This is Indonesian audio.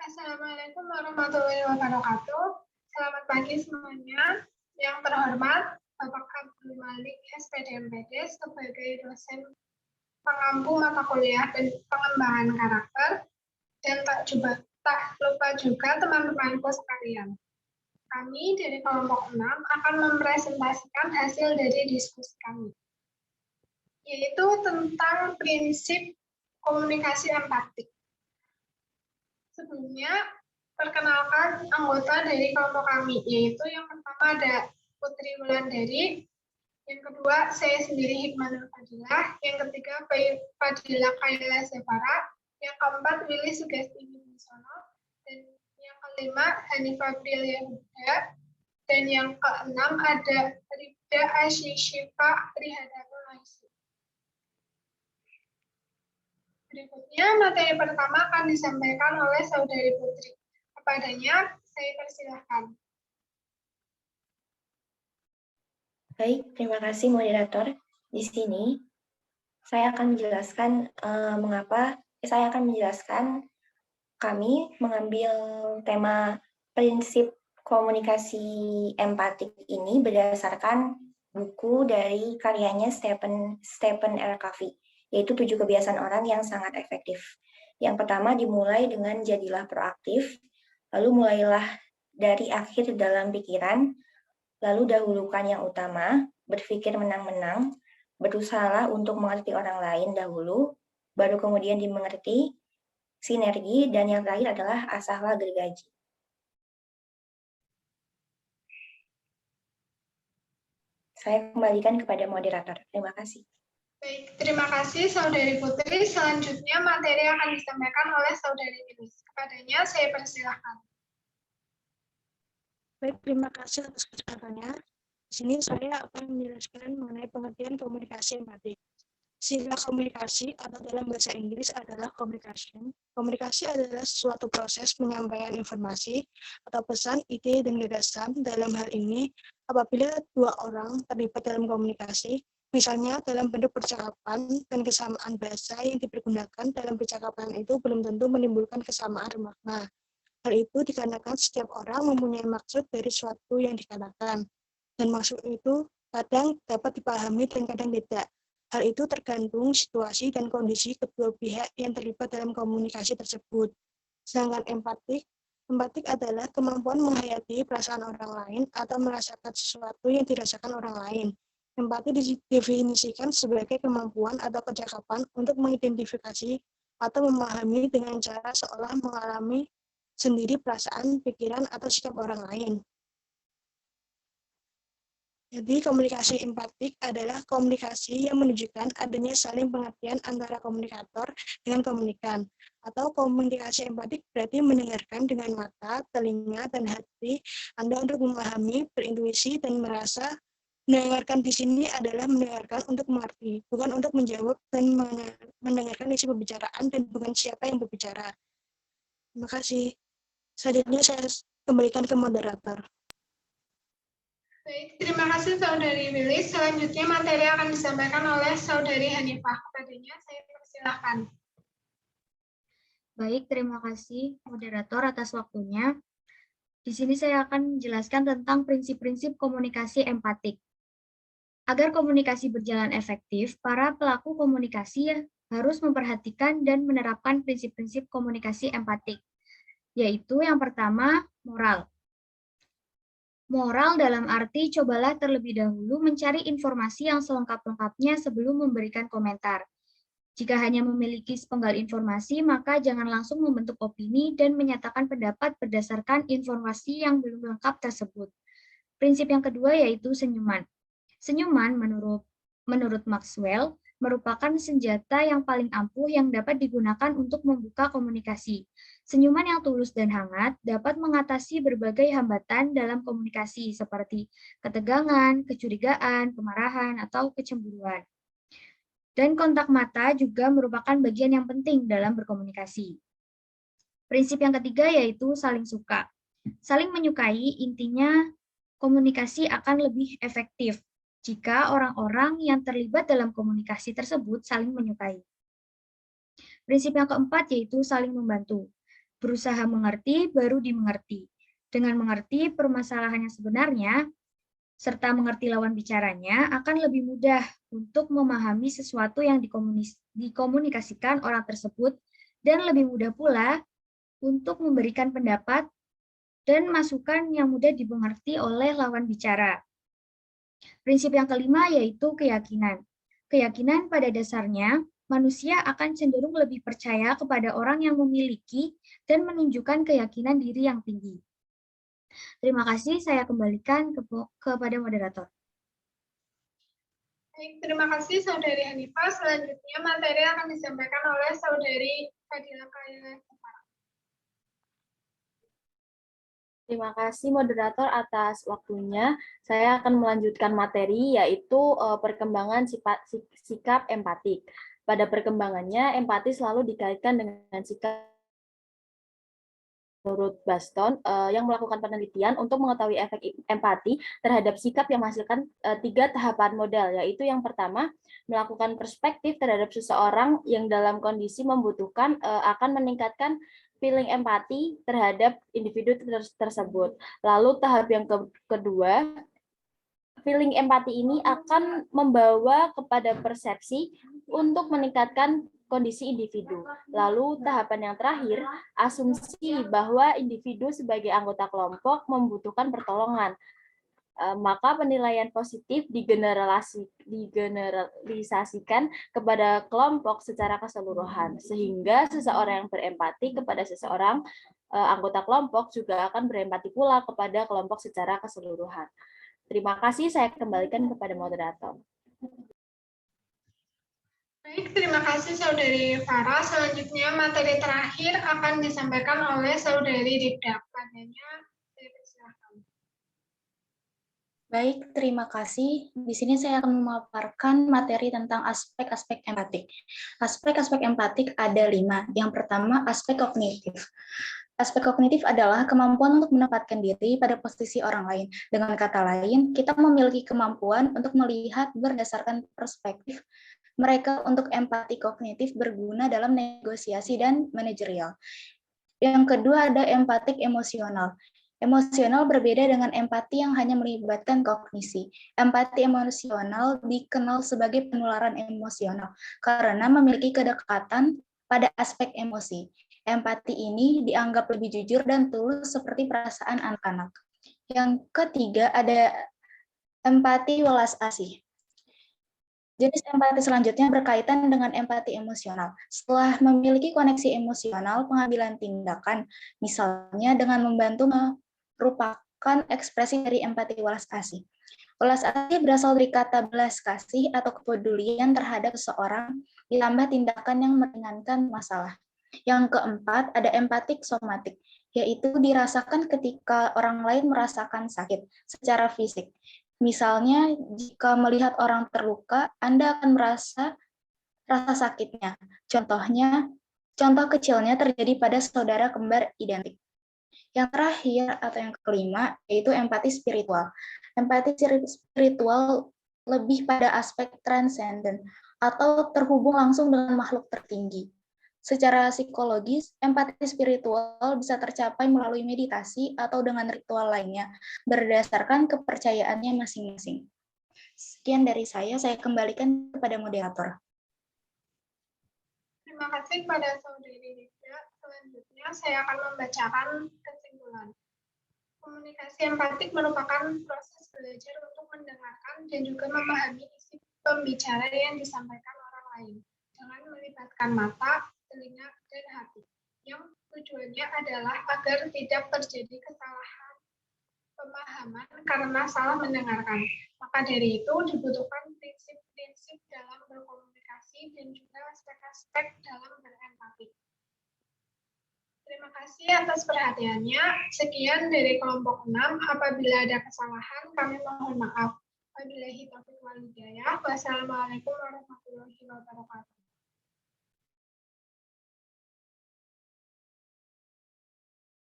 Assalamualaikum warahmatullahi wabarakatuh. Selamat pagi semuanya. Yang terhormat, Bapak Abdul Malik, SPD MPD, sebagai dosen pengampu mata kuliah dan pengembangan karakter, dan tak lupa juga teman-temanku sekalian. Kami dari kelompok 6 akan mempresentasikan hasil dari diskusi kami, yaitu tentang prinsip komunikasi empatik. Sebelumnya, perkenalkan anggota dari kelompok kami, yaitu yang pertama ada Putri Wulandari, yang kedua saya sendiri Hikmanul Fadilah, yang ketiga Fadilah Kaila Zafara, yang keempat Willy Sugesti Wibisono, dan yang kelima Hanifah Prilia Huda, dan yang keenam ada Ribda Ashishifa Rihadatul Maisi. Berikutnya, materi pertama akan disampaikan oleh Saudari Putri. Kepadanya, saya persilahkan. Baik, terima kasih moderator. Di sini saya akan menjelaskan kami mengambil tema prinsip komunikasi empatik ini berdasarkan buku dari karyanya Stephen R. Covey, yaitu 7 kebiasaan orang yang sangat efektif. Yang pertama dimulai dengan jadilah proaktif, lalu mulailah dari akhir dalam pikiran, lalu dahulukan yang utama, berpikir menang-menang, berusaha untuk mengerti orang lain dahulu, baru kemudian dimengerti, sinergi, dan yang terakhir adalah asahlah gergaji. Saya kembalikan kepada moderator. Terima kasih. Baik, terima kasih Saudari Putri. Selanjutnya materi akan disampaikan oleh Saudari Wilis. Kepadanya saya persilahkan. Baik, terima kasih atas kesempatannya. Di sini saya akan menjelaskan mengenai pengertian komunikasi empatik. Istilah komunikasi atau dalam bahasa Inggris adalah communication. Komunikasi adalah suatu proses penyampaian informasi atau pesan, ide, dan gagasan. Dalam hal ini, apabila dua orang terlibat dalam komunikasi, misalnya dalam bentuk percakapan dan kesamaan bahasa yang dipergunakan dalam percakapan itu belum tentu menimbulkan kesamaan makna. Hal itu dikarenakan setiap orang mempunyai maksud dari sesuatu yang dikatakan, dan maksud itu kadang dapat dipahami dan kadang tidak. Hal itu tergantung situasi dan kondisi kedua pihak yang terlibat dalam komunikasi tersebut. Sedangkan empatik adalah kemampuan menghayati perasaan orang lain atau merasakan sesuatu yang dirasakan orang lain. Empati didefinisikan sebagai kemampuan atau kecakapan untuk mengidentifikasi atau memahami dengan cara seolah mengalami sendiri perasaan, pikiran, atau sikap orang lain. Jadi komunikasi empatik adalah komunikasi yang menunjukkan adanya saling pengertian antara komunikator dengan komunikan. Atau komunikasi empatik berarti mendengarkan dengan mata, telinga, dan hati Anda untuk memahami, berintuisi, dan merasa. Mendengarkan di sini adalah mendengarkan untuk mengerti, bukan untuk menjawab, dan mendengarkan isi pembicaraan dan bukan siapa yang berbicara. Terima kasih. Selanjutnya saya kembalikan ke moderator. Baik, terima kasih Saudari Wilis. Selanjutnya materi akan disampaikan oleh Saudari Hanifah. Kepadanya saya persilahkan. Baik, terima kasih moderator atas waktunya. Di sini saya akan menjelaskan tentang prinsip-prinsip komunikasi empatik. Agar komunikasi berjalan efektif, para pelaku komunikasi harus memperhatikan dan menerapkan prinsip-prinsip komunikasi empatik, yaitu yang pertama, moral. Moral dalam arti cobalah terlebih dahulu mencari informasi yang selengkap-lengkapnya sebelum memberikan komentar. Jika hanya memiliki sepenggal informasi, maka jangan langsung membentuk opini dan menyatakan pendapat berdasarkan informasi yang belum lengkap tersebut. Prinsip yang kedua yaitu senyuman. Senyuman menurut Maxwell merupakan senjata yang paling ampuh yang dapat digunakan untuk membuka komunikasi. Senyuman yang tulus dan hangat dapat mengatasi berbagai hambatan dalam komunikasi seperti ketegangan, kecurigaan, kemarahan, atau kecemburuan. Dan kontak mata juga merupakan bagian yang penting dalam berkomunikasi. Prinsip yang ketiga yaitu saling suka. Saling menyukai intinya komunikasi akan lebih efektif jika orang-orang yang terlibat dalam komunikasi tersebut saling menyukai. Prinsip yang keempat yaitu saling membantu. Berusaha mengerti, baru dimengerti. Dengan mengerti permasalahannya sebenarnya, serta mengerti lawan bicaranya, akan lebih mudah untuk memahami sesuatu yang dikomunikasikan orang tersebut, dan lebih mudah pula untuk memberikan pendapat dan masukan yang mudah dimengerti oleh lawan bicara. Prinsip yang kelima yaitu keyakinan. Keyakinan pada dasarnya, manusia akan cenderung lebih percaya kepada orang yang memiliki dan menunjukkan keyakinan diri yang tinggi. Terima kasih, saya kembalikan kepada moderator. Baik, terima kasih Saudari Hanifah. Selanjutnya materi akan disampaikan oleh Saudari Fadila Khairil. Terima kasih moderator atas waktunya. Saya akan melanjutkan materi yaitu perkembangan sikap empatik. Pada perkembangannya, empati selalu dikaitkan dengan sikap. Menurut Baston, yang melakukan penelitian untuk mengetahui efek empati terhadap sikap yang menghasilkan 3 tahapan modal, yaitu yang pertama, melakukan perspektif terhadap seseorang yang dalam kondisi membutuhkan akan meningkatkan feeling empati terhadap individu tersebut. Lalu tahap yang kedua, feeling empati ini akan membawa kepada persepsi untuk meningkatkan kondisi individu. Lalu tahapan yang terakhir, asumsi bahwa individu sebagai anggota kelompok membutuhkan pertolongan. Maka penilaian positif digeneralisasikan kepada kelompok secara keseluruhan, sehingga seseorang yang berempati kepada seseorang anggota kelompok juga akan berempati pula kepada kelompok secara keseluruhan. Terima kasih, saya kembalikan kepada moderator. Baik, terima kasih Saudari Farah. Selanjutnya materi terakhir akan disampaikan oleh Saudari Rifda. Padanya, saya persilakan. Baik, terima kasih. Di sini saya akan memaparkan materi tentang aspek-aspek empatik. Aspek-aspek empatik ada 5. Yang pertama, aspek kognitif. Aspek kognitif adalah kemampuan untuk menempatkan diri pada posisi orang lain. Dengan kata lain, kita memiliki kemampuan untuk melihat berdasarkan perspektif mereka. Untuk empati kognitif berguna dalam negosiasi dan manajerial. Yang kedua ada empatik emosional. Emosional berbeda dengan empati yang hanya melibatkan kognisi. Empati emosional dikenal sebagai penularan emosional karena memiliki kedekatan pada aspek emosi. Empati ini dianggap lebih jujur dan tulus seperti perasaan anak-anak. Yang ketiga ada empati welas asih. Jenis empati selanjutnya berkaitan dengan empati emosional. Setelah memiliki koneksi emosional, pengambilan tindakan, misalnya dengan membantu merupakan ekspresi dari empati welas asih. Welas asih berasal dari kata belas kasih atau kepedulian terhadap seseorang, ditambah tindakan yang meringankan masalah. Yang keempat, ada empatik somatik, yaitu dirasakan ketika orang lain merasakan sakit secara fisik. Misalnya, jika melihat orang terluka, Anda akan merasa rasa sakitnya. Contoh kecilnya terjadi pada saudara kembar identik. Yang terakhir atau yang kelima, yaitu empati spiritual. Empati spiritual lebih pada aspek transenden atau terhubung langsung dengan makhluk tertinggi. Secara psikologis, empati spiritual bisa tercapai melalui meditasi atau dengan ritual lainnya, berdasarkan kepercayaannya masing-masing. Sekian dari saya kembalikan kepada moderator. Terima kasih kepada Saudari Rifda. Selanjutnya, saya akan membacakan kesimpulan. Komunikasi empatik merupakan proses belajar untuk mendengarkan dan juga memahami isi pembicara yang disampaikan orang lain, dengan melibatkan mata, telinga, dan hati, yang tujuannya adalah agar tidak terjadi kesalahan pemahaman karena salah mendengarkan. Maka dari itu dibutuhkan prinsip-prinsip dalam berkomunikasi dan juga aspek-aspek dalam berempati. Terima kasih atas perhatiannya. Sekian dari kelompok 6. Apabila ada kesalahan, kami mohon maaf. Wabillahi taufiq wal hidayah. Wassalamualaikum warahmatullahi wabarakatuh.